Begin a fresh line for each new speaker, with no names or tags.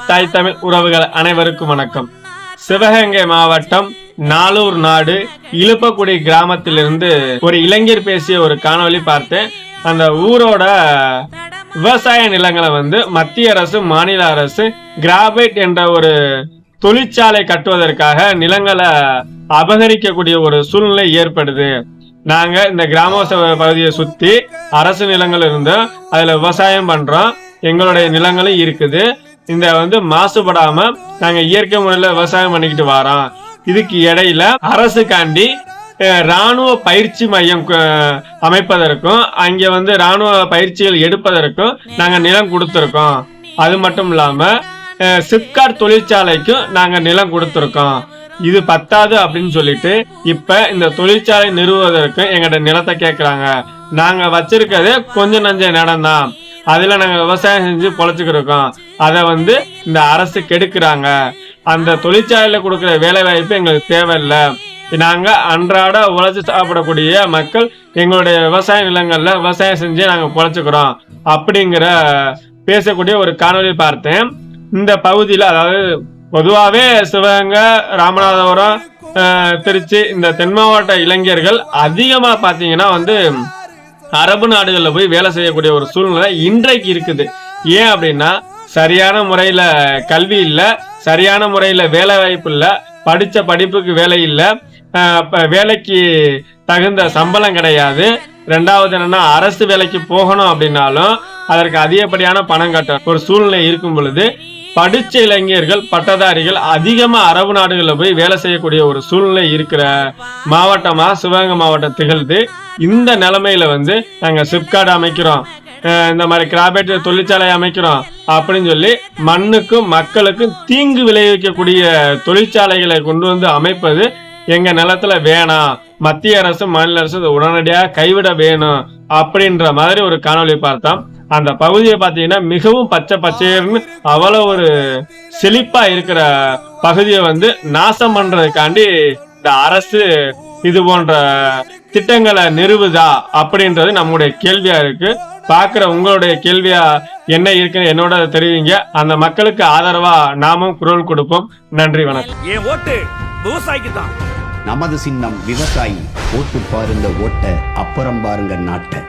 தாய் தமிழ் உறவுகள் அனைவருக்கும் வணக்கம். சிவகங்கை மாவட்டம் நாளூர் நாடு இழுப்பக்குடி கிராமத்திலிருந்து ஒரு இளைஞர் பேசிய ஒரு காணொளி பார்த்தேன். அந்த ஊரோட விவசாய நிலங்களை மத்திய அரசு மாநில அரசு கிராபைட் என்ற ஒரு தொழிற்சாலை கட்டுவதற்காக நிலங்களை அபகரிக்கக்கூடிய ஒரு சூழ்நிலை ஏற்படுது. நாங்க இந்த கிராம பகுதியை சுத்தி அரசு நிலங்கள் இருந்தோம், அதுல விவசாயம் பண்றோம், எங்களுடைய நிலங்களும் இருக்குது. இந்த மாசுபடாம நாங்க இயற்கை முறையில விவசாயம் பண்ணிக்கிட்டு வரோம். இதுக்கு இடையில அரசுக்காண்டி ராணுவ பயிற்சி மையம் அமைப்பதற்கும் அங்க ராணுவ பயிற்சிகள் எடுப்பதற்கும் நாங்க நிலம் கொடுத்திருக்கோம். அது மட்டும் இல்லாம சிப்காட் தொழிற்சாலைக்கும் நாங்க நிலம் கொடுத்திருக்கோம். இது பத்தாது அப்படின்னு சொல்லிட்டு இப்ப இந்த தொழிற்சாலை நிறுவுவதற்கு எங்கள்ட நிலத்தை கேட்கிறாங்க. நாங்க வச்சிருக்கிறது கொஞ்சம் நஞ்ச நிலம் தான், அதுல நாங்க விவசாயம் செஞ்சு பொழைச்சுக்கிருக்கோம். அதை இந்த அரசு கெடுக்கிறாங்க. அந்த தொழிற்சாலையில கொடுக்குற வேலை வாய்ப்பு எங்களுக்கு தேவையில்லை. நாங்க அன்றாட உழைச்சு சாப்பிடக்கூடிய மக்கள் எங்களுடைய விவசாய நிலங்கள்ல விவசாயம் செஞ்சு நாங்க பொழைச்சுக்கிறோம் அப்படிங்கிற பேசக்கூடிய ஒரு காணொலி பார்த்தேன். இந்த பகுதியில அதாவது பொதுவாகவே சிவகங்கை, ராமநாதபுரம், திருச்சி இந்த தென் மாவட்ட இளைஞர்கள் அதிகமா பாத்தீங்கன்னா அரபு நாடுகளில் போய் வேலை செய்யக்கூடிய ஒரு சூழ்நிலை இன்றைக்கு இருக்குது. ஏன் அப்படின்னா சரியான முறையில கல்வி இல்லை, சரியான முறையில வேலை வாய்ப்பு இல்லை, படிச்ச படிப்புக்கு வேலை இல்லை, வேலைக்கு தகுந்த சம்பளம் கிடையாது. ரெண்டாவது என்னன்னா அரசு வேலைக்கு போகணும் அப்படின்னாலும் அதற்கு அதிகப்படியான பணம் கட்ட ஒரு சூழ்நிலை இருக்கும் பொழுது படிச்ச இளைஞர்கள் பட்டதாரிகள் அதிகமா அரபு நாடுகளில் போய் வேலை செய்யக்கூடிய ஒரு சூழ்நிலை இருக்கிற மாவட்டமா சிவகங்கை மாவட்டம் திகழ்ந்து. இந்த நிலைமையில நாங்க சிப்காட் அமைக்கிறோம், இந்த மாதிரி கிராபைட் தொழிற்சாலை அமைக்கிறோம் அப்படின்னு சொல்லி மண்ணுக்கும் மக்களுக்கும் தீங்கு விளைவிக்கக்கூடிய தொழிற்சாலைகளை கொண்டு அமைப்பது எங்க நிலத்துல வேணாம், மத்திய அரசு மாநில அரசு உடனடியாக கைவிட வேணும் அப்படின்ற மாதிரி ஒரு காணொலி பார்த்தோம். அந்த பகுதியை பார்த்தீங்கன்னா மிகவும் பச்சை பச்சையர்னு அவ்வளவு ஒரு செழிப்பா இருக்கிற பகுதியை நாசம் பண்றதுக்காண்டி இந்த அரசு இது போன்ற திட்டங்களை நிறுவுதா அப்படின்றது நம்முடைய கேள்வியா இருக்கு. பாக்குற உங்களுடைய கேள்வியா என்ன இருக்குன்னு என்னோட தெரிவிங்க. அந்த மக்களுக்கு ஆதரவா நாமும் குரல் கொடுப்போம். நன்றி, வணக்கம்.
ஏன் ஓட்டு விவசாயிக்கு தான்.
நமது சின்னம் விவசாயி. ஓட்டு பாருங்க ஓட்ட, அப்புறம் பாருங்க நாட்டை.